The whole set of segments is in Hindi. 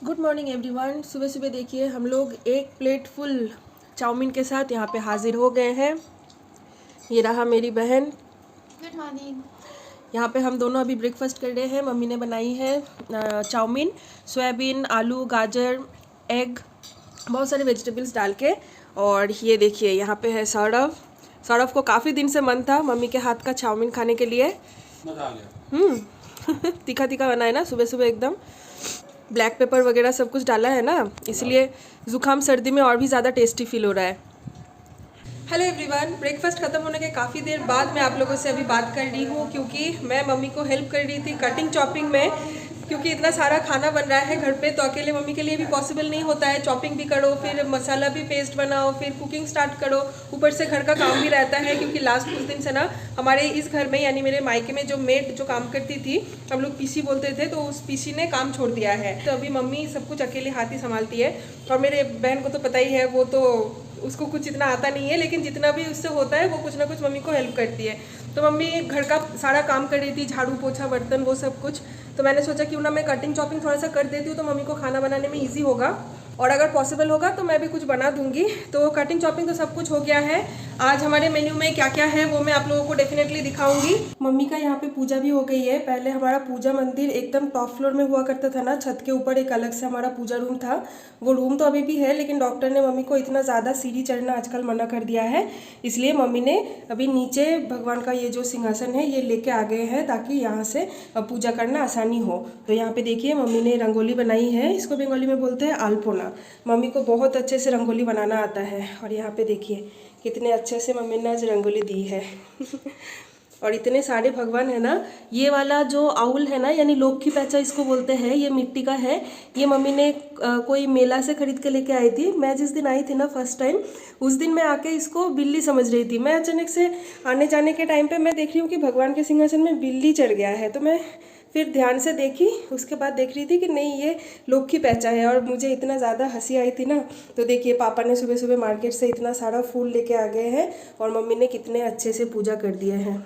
Good morning everyone. सुबह सुबह देखिए हम लोग एक प्लेट फुल चाउमीन के साथ यहाँ पे हाजिर हो गए हैं। ये रहा मेरी बहन। Good morning. यहाँ पे हम दोनों अभी ब्रेकफास्ट कर रहे हैं। मम्मी ने बनाई है चाउमीन, सोयाबीन, आलू, गाजर, एग, बहुत सारे वेजिटेबल्स डाल के। और ये देखिए यहाँ पे है सौरभ। सौरभ को काफ़ी दिन से मन था मम्मी के हाथ का चाउमीन खाने के लिए। मजा आ गया। तीखा तीखा बना है ना, सुबह सुबह एकदम ब्लैक पेपर वगैरह सब कुछ डाला है ना, इसलिए ज़ुकाम सर्दी में और भी ज़्यादा टेस्टी फील हो रहा है। हेलो एवरीवन, ब्रेकफास्ट ख़त्म होने के काफ़ी देर बाद मैं आप लोगों से अभी बात कर रही हूँ, क्योंकि मैं मम्मी को हेल्प कर रही थी कटिंग चॉपिंग में। क्योंकि इतना सारा खाना बन रहा है घर पे, तो अकेले मम्मी के लिए भी पॉसिबल नहीं होता है। चॉपिंग भी करो, फिर मसाला भी पेस्ट बनाओ, फिर कुकिंग स्टार्ट करो, ऊपर से घर का काम भी रहता है। क्योंकि लास्ट कुछ दिन से ना हमारे इस घर में यानी मेरे मायके में जो मेड जो काम करती थी, हम लोग पीसी बोलते थे, तो उस पीसी ने काम छोड़ दिया है। तो अभी मम्मी सब कुछ अकेले हाथ ही संभालती है। और मेरे बहन को तो पता ही है, वो तो उसको कुछ इतना आता नहीं है, लेकिन जितना भी उससे होता है वो कुछ ना कुछ मम्मी को हेल्प करती है। तो मम्मी घर का सारा काम कर रही थी, झाड़ू पोछा बर्तन वो सब कुछ। तो मैंने सोचा क्यों ना मैं कटिंग चॉपिंग थोड़ा सा कर देती हूँ, तो मम्मी को खाना बनाने में ईजी होगा, और अगर पॉसिबल होगा तो मैं भी कुछ बना दूंगी। तो कटिंग चॉपिंग तो सब कुछ हो गया है। आज हमारे मेन्यू में क्या क्या है वो मैं आप लोगों को डेफिनेटली दिखाऊंगी। मम्मी का यहाँ पे पूजा भी हो गई है। पहले हमारा पूजा मंदिर एकदम टॉप फ्लोर में हुआ करता था ना, छत के ऊपर एक अलग से हमारा पूजा रूम था। वो रूम तो अभी भी है, लेकिन डॉक्टर ने मम्मी को इतना ज़्यादा सीढ़ी चढ़ना आजकल मना कर दिया है, इसलिए मम्मी ने अभी नीचे भगवान का ये जो सिंहासन है ये लेके आ गए हैं, ताकि यहाँ से पूजा करना आसानी हो। तो यहाँ पे देखिए मम्मी ने रंगोली बनाई है, इसको बंगाली में बोलते हैं आलपोना। मम्मी को बहुत अच्छे से रंगोली बनाना आता है। और यहाँ पे देखिए कितने अच्छे से मम्मी ने आज रंगोली दी है। और इतने सारे भगवान है ना। ये वाला जो आउल है ना, यानी लोक की पैचा इसको बोलते हैं, ये मिट्टी का है। ये मम्मी ने कोई मेला से खरीद के लेके आई थी। मैं जिस दिन आई थी ना फर्स्ट टाइम, उस दिन मैं आके इसको बिल्ली समझ रही थी। मैं अचानक से आने जाने के टाइम पे मैं देख रही हूँ कि भगवान के सिंहासन में बिल्ली चढ़ गया है। तो मैं फिर ध्यान से देखी, उसके बाद देख रही थी कि नहीं ये लोक की पैचा है। और मुझे इतना ज़्यादा हंसी आई थी ना। तो देखिए पापा ने सुबह सुबह मार्केट से इतना सारा फूल लेके आ गए हैं, और मम्मी ने कितने अच्छे से पूजा कर दिए हैं।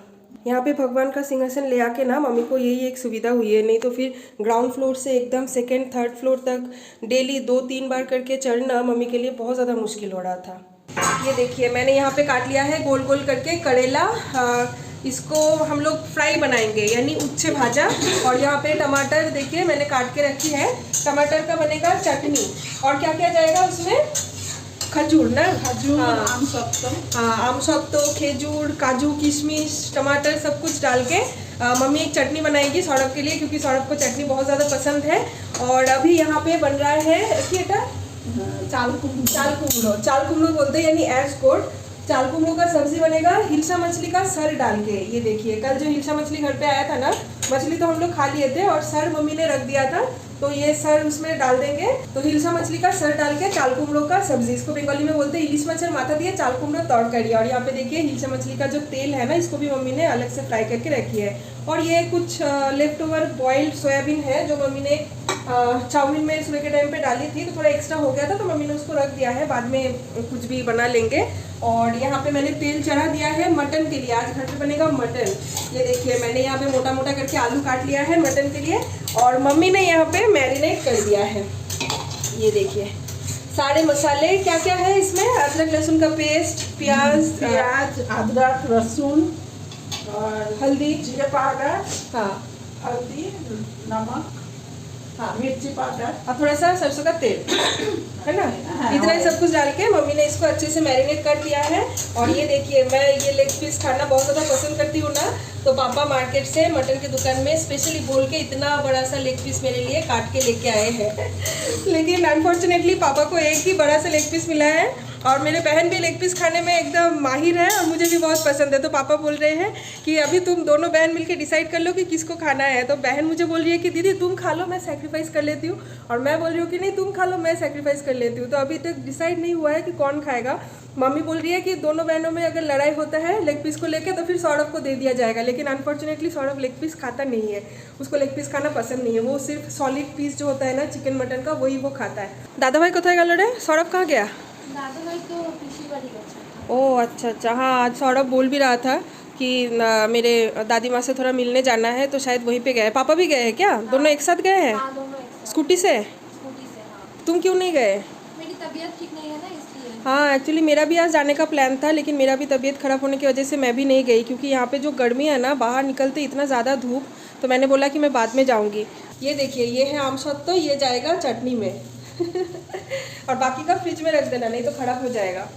यहाँ पे भगवान का सिंहासन ले आके ना मम्मी को यही एक सुविधा हुई है, नहीं तो फिर ग्राउंड फ्लोर से एकदम सेकेंड थर्ड फ्लोर तक डेली 2-3 बार करके चढ़ना मम्मी के लिए बहुत ज़्यादा मुश्किल हो रहा था। ये देखिए मैंने यहाँ पे काट लिया है गोल गोल करके करेला। इसको हम लोग फ्राई बनाएंगे, यानी उच्छे भाजा। और यहाँ पे टमाटर देखिए मैंने काट के रखी है। टमाटर का बनेगा चटनी। और क्या क्या जाएगा उसमें? खजूर ना, खजूर, आम सख्तो, हाँ आम सख्तो, खेजूर, काजू, किशमिश, टमाटर सब कुछ डाल के मम्मी एक चटनी बनाएगी सौरभ के लिए, क्योंकि सौरभ को चटनी बहुत ज़्यादा पसंद है। और अभी यहाँ पे बन रहा है क्या, चाल कुमड़ो बोलते हैं, यानी एस्कोट। चाल कुमड़ो का सब्जी बनेगा हिल्सा मछली का सर डाल के। ये देखिए कल जो हिल्सा मछली घर पे आया था ना, मछली तो हम लोग खा लिए थे, और सर मम्मी ने रख दिया था, तो ये सर उसमें डाल देंगे। तो हिल्सा मछली का सर डाल के चाल कुमड़ो का सब्जी, इसको बंगाली में बोलते हैं इलिश मच्छर माथा दिए चाल कुमड़ो तौड़ करी। और यहाँ पे देखिए हिल्सा मछली का जो तेल है ना, इसको भी मम्मी ने अलग से फ्राई करके रखी है। और ये कुछ लेफ्ट ओवर बॉइल्ड सोयाबीन है, जो मम्मी ने चाउमीन में सुबह के टाइम पे डाली थी, तो थोड़ा एक्स्ट्रा हो गया था, तो मम्मी ने उसको रख दिया है, बाद में कुछ भी बना लेंगे। और यहाँ पे मैंने तेल चढ़ा दिया है मटन के लिए, आज घर पे बनेगा मटन। ये देखिए मैंने यहाँ पे मोटा मोटा करके आलू काट लिया है मटन के लिए, और मम्मी ने यहाँ पे मैरिनेट कर दिया है। ये देखिए सारे मसाले क्या क्या है इसमें, अदरक लहसुन का पेस्ट, प्याज अदरक लहसुन और हल्दी, जीरा पाउडर, हाँ हल्दी, नमक, हाँ मिर्ची पाउडर और थोड़ा सा सरसों का तेल है ना। इतना ही सब कुछ डाल के मम्मी ने इसको अच्छे से मैरिनेट कर दिया है। और ये देखिए मैं ये लेग पीस खाना बहुत ज़्यादा पसंद करती हूँ ना, तो पापा मार्केट से मटन की दुकान में स्पेशली बोल के इतना बड़ा सा लेग पीस मेरे लिए काट के लेके आए हैं। लेकिन अनफॉर्चुनेटली पापा को एक ही बड़ा सा लेग पीस मिला है, और मेरे बहन भी लेग पीस खाने में एकदम माहिर है, और मुझे भी बहुत पसंद है। तो पापा बोल रहे हैं कि अभी तुम दोनों बहन मिलके डिसाइड कर लो कि किसको खाना है। तो बहन मुझे बोल रही है कि दीदी तुम खा लो, मैं सेक्रीफाइस कर लेती हूँ, और मैं बोल रही हूँ कि नहीं तुम खा लो, मैं सेक्रीफाइस कर लेती हूँ। तो अभी तक डिसाइड नहीं हुआ है कि कौन खाएगा। मम्मी बोल रही है कि दोनों बहनों में अगर लड़ाई होता है लेग पीस को लेकर, तो फिर सौरभ को दे दिया जाएगा। लेकिन अनफॉर्चुनेटली सौरभ लेग पीस खाता नहीं है, उसको लेग पीस खाना पसंद नहीं है। वो सिर्फ सॉलिड पीस जो होता है ना चिकन मटन का, वही वो खाता है। दादा भाई कोথায় গেল রে? सौरभ कहाँ गया? दादा भाई तो पिछली बारी गया। ओह अच्छा अच्छा, हाँ आज सौरभ बोल भी रहा था कि मेरे दादी माँ से थोड़ा मिलने जाना है, तो शायद वहीं पे गए। पापा भी गए हैं क्या? दोनों एक साथ गए हैं? हाँ दोनों एक साथ। स्कूटी से? स्कूटी तुम क्यों नहीं गए? मेरी तबीयत ठीक नहीं है ना इसलिए। हाँ, एक्चुअली मेरा भी आज जाने का प्लान था, लेकिन मेरा भी तबीयत ख़राब होने की वजह से मैं भी नहीं गई, क्योंकि यहाँ पे जो गर्मी है ना, बाहर निकलते इतना ज़्यादा धूप, तो मैंने बोला कि मैं बाद में जाऊँगी। ये देखिए, ये है आम सत्तू, ये जाएगा चटनी में और बाकी का फ्रिज में रख देना, नहीं तो ख़राब हो जाएगा।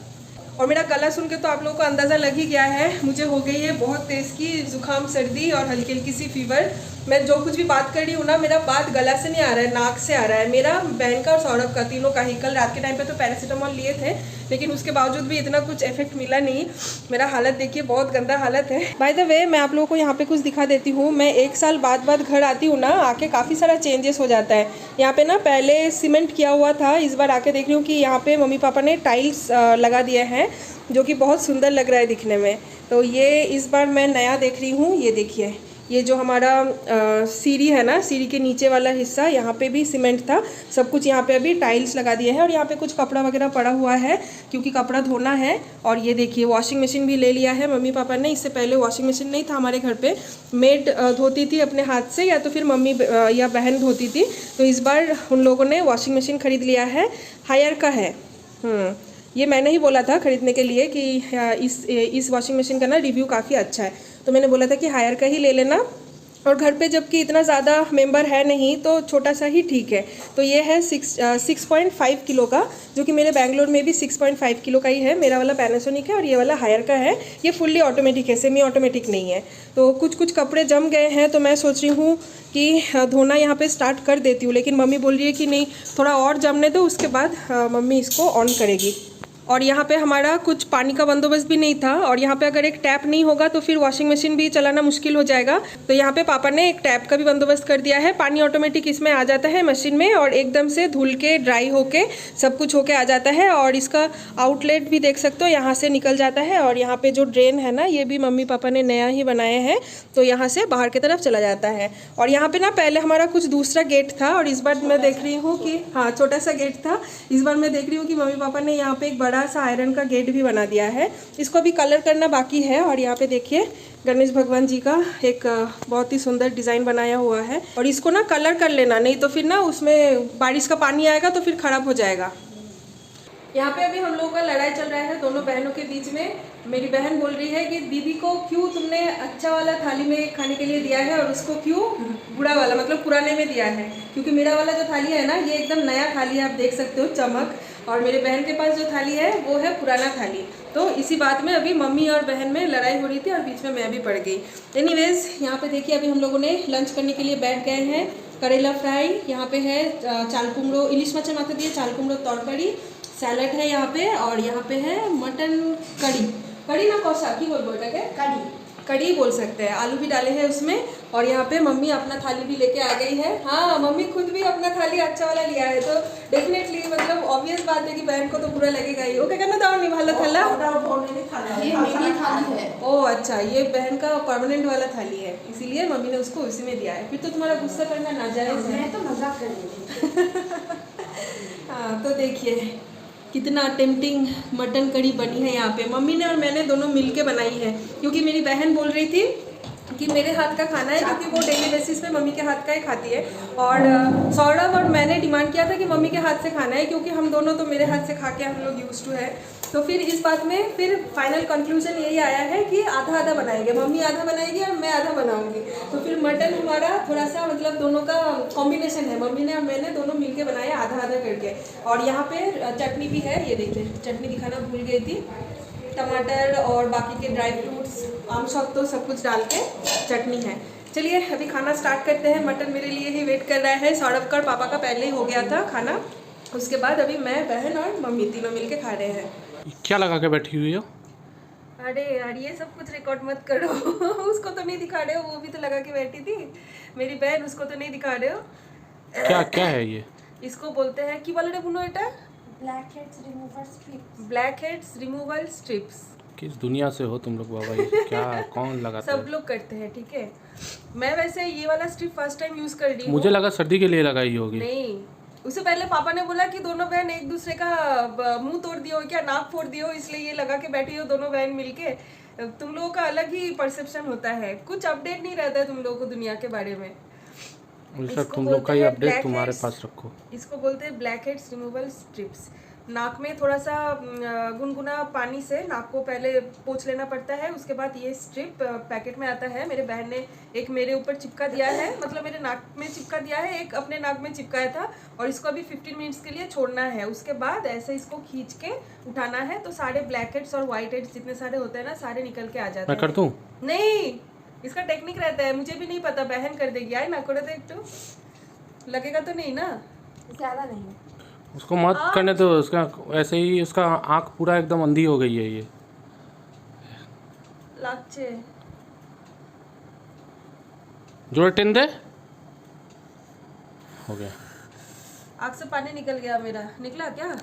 और मेरा गला सुन के तो आप लोगों को अंदाज़ा लग ही गया है, मुझे हो गई है बहुत तेज़ की ज़ुकाम, सर्दी और हल्की हल्की सी फीवर। मैं जो कुछ भी बात कर रही हूँ ना, मेरा बात गला से नहीं आ रहा है, नाक से आ रहा है। मेरा, बहन का और सौरभ का, तीनों का ही। कल रात के टाइम पे तो पैरासीटामोल लिए थे, लेकिन उसके बावजूद भी इतना कुछ इफेक्ट मिला नहीं। मेरा हालत देखिए, बहुत गंदा हालत है। बाय द वे, मैं आप लोगों को यहाँ पे कुछ दिखा देती हूँ। मैं 1 साल बाद घर आती हूँ ना, आके काफ़ी सारा चेंजेस हो जाता है। यहाँ पे ना पहले सीमेंट किया हुआ था, इस बार आके देख रही हूँ कि यहाँ पे मम्मी पापा ने टाइल्स लगा दिए हैं, जो कि बहुत सुंदर लग रहा है दिखने में। तो ये इस बार मैं नया देख रही हूँ। ये देखिए, ये जो हमारा सीढ़ी है ना, सीढ़ी के नीचे वाला हिस्सा, यहाँ पे भी सीमेंट था, सब कुछ यहाँ पे अभी टाइल्स लगा दिए हैं। और यहाँ पे कुछ कपड़ा वगैरह पड़ा हुआ है, क्योंकि कपड़ा धोना है। और ये देखिए, वॉशिंग मशीन भी ले लिया है मम्मी पापा ने। इससे पहले वॉशिंग मशीन नहीं था हमारे घर पे, मेड धोती थी अपने हाथ से, या तो फिर मम्मी या बहन धोती थी। तो इस बार उन लोगों ने वॉशिंग मशीन ख़रीद लिया है, हायर का है। ये मैंने ही बोला था खरीदने के लिए कि इस वॉशिंग मशीन का ना रिव्यू काफ़ी अच्छा है, तो मैंने बोला था कि हायर का ही ले लेना। और घर पे जबकि इतना ज़्यादा मेंबर है नहीं, तो छोटा सा ही ठीक है। तो ये है 6.5 किलो का, जो कि मेरे बैंगलोर में भी 6.5 किलो का ही है। मेरा वाला पैनासोनिक है और ये वाला हायर का है। ये फुल्ली ऑटोमेटिक है, सेमी ऑटोमेटिक नहीं है। तो कुछ कपड़े जम गए हैं, तो मैं सोच रही हूँ कि धोना यहाँ पे स्टार्ट कर देती हूँ, लेकिन मम्मी बोल रही है कि नहीं, थोड़ा और जमने दो, उसके बाद मम्मी इसको ऑन करेगी। और यहाँ पे हमारा कुछ पानी का बंदोबस्त भी नहीं था, और यहाँ पे अगर एक टैप नहीं होगा तो फिर वॉशिंग मशीन भी चलाना मुश्किल हो जाएगा। तो यहाँ पे पापा ने एक टैप का भी बंदोबस्त कर दिया है। पानी ऑटोमेटिक इसमें आ जाता है मशीन में, और एकदम से धुल के, ड्राई होके, सब कुछ होके आ जाता है। और इसका आउटलेट भी देख सकते हो, यहाँ से निकल जाता है। और यहाँ पे जो ड्रेन है ना, ये भी मम्मी पापा ने नया ही बनाया है, तो यहाँ से बाहर की तरफ चला जाता है। और यहाँ पे ना पहले हमारा कुछ दूसरा गेट था, और इस बार मैं देख रही हूँ कि, हाँ, छोटा सा गेट था। इस बार मैं देख रही हूँ कि मम्मी पापा ने यहाँ पे एक बड़ा सा आयरन का गेट भी बना दिया है। इसको भी कलर करना बाकी है। और यहाँ पे देखिए, गणेश भगवान जी का एक बहुत ही सुंदर डिज़ाइन बनाया हुआ है। और इसको ना कलर कर लेना, नहीं तो फिर ना उसमें बारिश का पानी आएगा तो फिर ख़राब हो जाएगा। यहाँ पे अभी हम लोगों का लड़ाई चल रहा है दोनों बहनों के बीच में। मेरी बहन बोल रही है कि दीदी को क्यों तुमने अच्छा वाला थाली में खाने के लिए दिया है, और उसको क्यों बुरा वाला, मतलब पुराने में दिया है। क्योंकि मेरा वाला जो थाली है ना, ये एकदम नया थाली है, आप देख सकते हो, चमक। और मेरे बहन के पास जो थाली है वो है पुराना थाली। तो इसी बात में अभी मम्मी और बहन में लड़ाई हो रही थी, और बीच में मैं भी पड़ गई। एनीवेज, यहाँ पे देखिए, अभी हम लोगों ने लंच करने के लिए बैठ गए हैं। करेला फ्राई, यहाँ पे है चाल कुमड़ो, इलिश मच्छर माथे दिए, चाल कुमड़ो तरकारी, सैलड है यहाँ पे, और यहाँ पे है मटन कड़ी ना कौसा की बोल के कड़ी बोल सकते हैं। आलू भी डाले हैं उसमें। और यहाँ पे मम्मी अपना थाली भी लेके आ गई है। हाँ, मम्मी खुद भी अपना थाली अच्छा वाला लिया है, तो डेफिनेटली, मतलब ऑब्वियस बात है कि बहन को तो बुरा लगेगा ही। ओके करना दाओ नहीं भाला थाला, ये मेरी थाली है। ओह अच्छा, ये बहन का परमानेंट वाला थाली है, इसीलिए मम्मी ने उसको उसी में दिया है। फिर तो तुम्हारा गुस्सा करना नाजायज है। मैं तो मजाक कर रही थी। हाँ, तो देखिए कितना टेम्पटिंग मटन कड़ी बनी है यहाँ पे। मम्मी ने और मैंने दोनों मिलके बनाई है, क्योंकि मेरी बहन बोल रही थी कि मेरे हाथ का खाना है, क्योंकि वो डेली बेसिस पे मम्मी के हाथ का ही खाती है। और सौरभ और मैंने डिमांड किया था कि मम्मी के हाथ से खाना है, क्योंकि हम दोनों तो मेरे हाथ से खा के हम लोग यूज टू है। तो फिर इस बात में फिर फाइनल कंक्लूजन यही आया है कि आधा आधा बनाएंगे, मम्मी आधा बनाएगी और मैं आधा बनाऊंगी। तो फिर मटन हमारा थोड़ा सा, मतलब दोनों का कॉम्बिनेशन है, मम्मी ने और मैंने दोनों मिलके बनाया आधा आधा करके। और यहाँ पे चटनी भी है, ये देखिए, चटनी दिखाना भूल गई थी। टमाटर और बाकी के ड्राई फ्रूट्स, आम सत्तू, सब कुछ डाल के चटनी है। चलिए अभी खाना स्टार्ट करते हैं। मटन मेरे लिए ही वेट कर रहा है। सौरभ का, पापा का पहले ही हो गया था खाना, उसके बाद अभी मैं, बहन और मम्मी तीनों मिलके खा रहे हैं। क्या लगा के बैठी हुई हो? अरे यार, ये सब कुछ रिकॉर्ड मत करो। उसको तो नहीं दिखा रहे हो, वो भी तो लगा के बैठी थी मेरी बहन, उसको तो नहीं दिखा रहे हो। क्या है ये? इसको बोलते हैं कि बोले बुनो एटा black heads removal strips. Black heads removal strips. किस दुनिया से हो तुम लोग बाबा? ये क्या, कौन लगाता सब है? लोग करते हैं, ठीक है। मैं वैसे ये वाला स्ट्रिप फर्स्ट टाइम यूज कर रही हूँ। मुझे लगा सर्दी के लिए लगाई होगी। नहीं, उससे पहले पापा ने बोला कि दोनों बहन एक दूसरे का मुंह तोड़ दियो, क्या नाक फोड़ दियो, इसलिए ये लगा के बैठी हो दोनों बहन मिलके। तुम लोगों का अलग ही परसेप्शन होता है, कुछ अपडेट नहीं रहता है तुम लोगों को दुनिया के बारे में। उल्टा इसको तुम लोग का बोलते ही हैं अपडेट black तुम्हारे heads। पास रखो। इसको बोलते हैं ब्लैक हेड्स रिमूवल स्ट्रिप्स। नाक में थोड़ा सा गुनगुना पानी से नाक को पहले पोंछ लेना पड़ता है, उसके बाद ये स्ट्रिप पैकेट में आता है। मेरे बहन ने एक मेरे ऊपर चिपका दिया है, मतलब मेरे नाक में चिपका दिया है, एक अपने नाक में चिपकाया था, और इसको अभी 15 मिनट्स के लिए छोड़ना है। उसके बाद ऐसे इसको खींच के उठाना है, तो सारे ब्लैक हेड्स और वाइट हेड्स जितने सारे होते हैं ना, सारे निकल के आ जाते मैं हैं। कर दूं? नहीं, इसका टेक्निक रहता है, मुझे भी नहीं पता, बहन कर देगी। आई ना कोड़ा देख तो लगेगा तो नहीं ना? ज़्यादा नहीं। उसको मत करने दो, उसका ऐसे ही उसका आँख पूरा एकदम अंधी हो गई है ये। लागचे जोड़े टेन दे हो गया। आँख से पानी निकल गया मेरा। निकला क्या?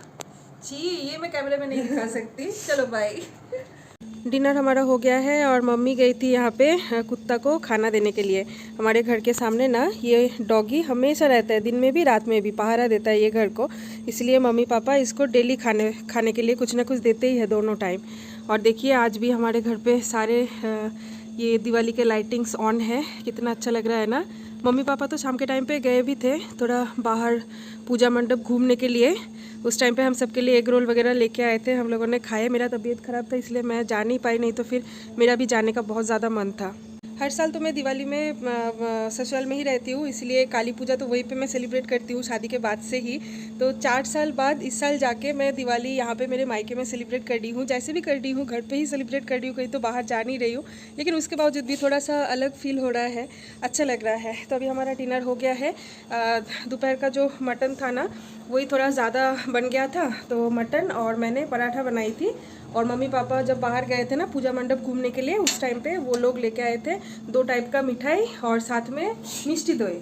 छी, ये मैं कैमरे में नहीं दिखा सकती। चलो बाय। डिनर हमारा हो गया है और मम्मी गई थी यहाँ पे कुत्ता को खाना देने के लिए। हमारे घर के सामने ना ये डॉगी हमेशा रहता है, दिन में भी रात में भी पहरा देता है ये घर को, इसलिए मम्मी पापा इसको डेली खाने के लिए कुछ ना कुछ देते ही है दोनों टाइम। और देखिए आज भी हमारे घर पे सारे ये दिवाली के लाइटिंग्स ऑन है, कितना अच्छा लग रहा है ना। मम्मी पापा तो शाम के टाइम पे गए भी थे थोड़ा बाहर पूजा मंडप घूमने के लिए। उस टाइम पे हम सबके लिए एग रोल वगैरह लेके आए थे, हम लोगों ने खाए। मेरा तबीयत ख़राब था इसलिए मैं जा नहीं पाई, नहीं तो फिर मेरा भी जाने का बहुत ज़्यादा मन था। हर साल तो मैं दिवाली में ससुराल में ही रहती हूँ, इसलिए काली पूजा तो वहीं पे मैं सेलिब्रेट करती हूँ शादी के बाद से ही। तो 4 साल बाद इस साल जाके मैं दिवाली यहाँ पे मेरे मायके में सेलिब्रेट कर रही हूँ। जैसे भी कर रही हूँ घर पे ही सेलिब्रेट कर रही हूँ, कहीं तो बाहर जा नहीं रही हूँ, लेकिन उसके बावजूद भी थोड़ा सा अलग फील हो रहा है, अच्छा लग रहा है। तो अभी हमारा डिनर हो गया है। दोपहर का जो मटन था ना वही थोड़ा ज़्यादा बन गया था, तो मटन और मैंने पराठा बनाई थी। और मम्मी पापा जब बाहर गए थे ना पूजा मंडप घूमने के लिए, उस टाइम पे वो लोग लेके आए थे 2 टाइप का मिठाई और साथ में मिष्टी दोई।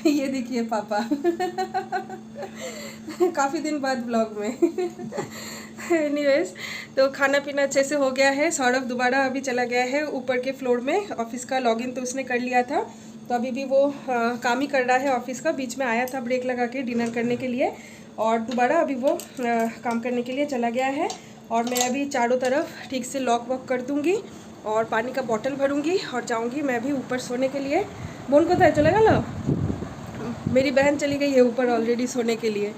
ये देखिए पापा काफ़ी दिन बाद ब्लॉग में। एनीवेज, तो खाना पीना अच्छे से हो गया है। सौरभ दोबारा अभी चला गया है ऊपर के फ्लोर में, ऑफिस का लॉगिन तो उसने कर लिया था, तो अभी भी वो काम ही कर रहा है ऑफिस का। बीच में आया था ब्रेक लगा के डिनर करने के लिए, और दोबारा अभी वो काम करने के लिए चला गया है। और मैं अभी चारों तरफ ठीक से लॉक वॉक कर दूँगी और पानी का बॉटल भरूँगी और जाऊँगी मैं भी ऊपर सोने के लिए। बोन को था चलेगा लो, मेरी बहन चली गई है ऊपर ऑलरेडी सोने के लिए।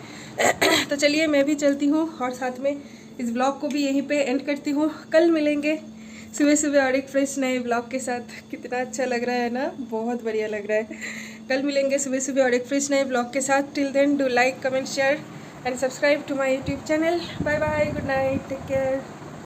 तो चलिए मैं भी चलती हूँ और साथ में इस ब्लॉग को भी यहीं पे एंड करती हूँ। कल मिलेंगे सुबह सुबह और एक फ्रेश नए ब्लॉग के साथ। कितना अच्छा लग रहा है ना, बहुत बढ़िया लग रहा है। कल मिलेंगे सुबह सुबह और एक फ्रेश नए ब्लॉग के साथ। Till then do like, comment, share and subscribe to my YouTube channel. Bye bye, good night, take care.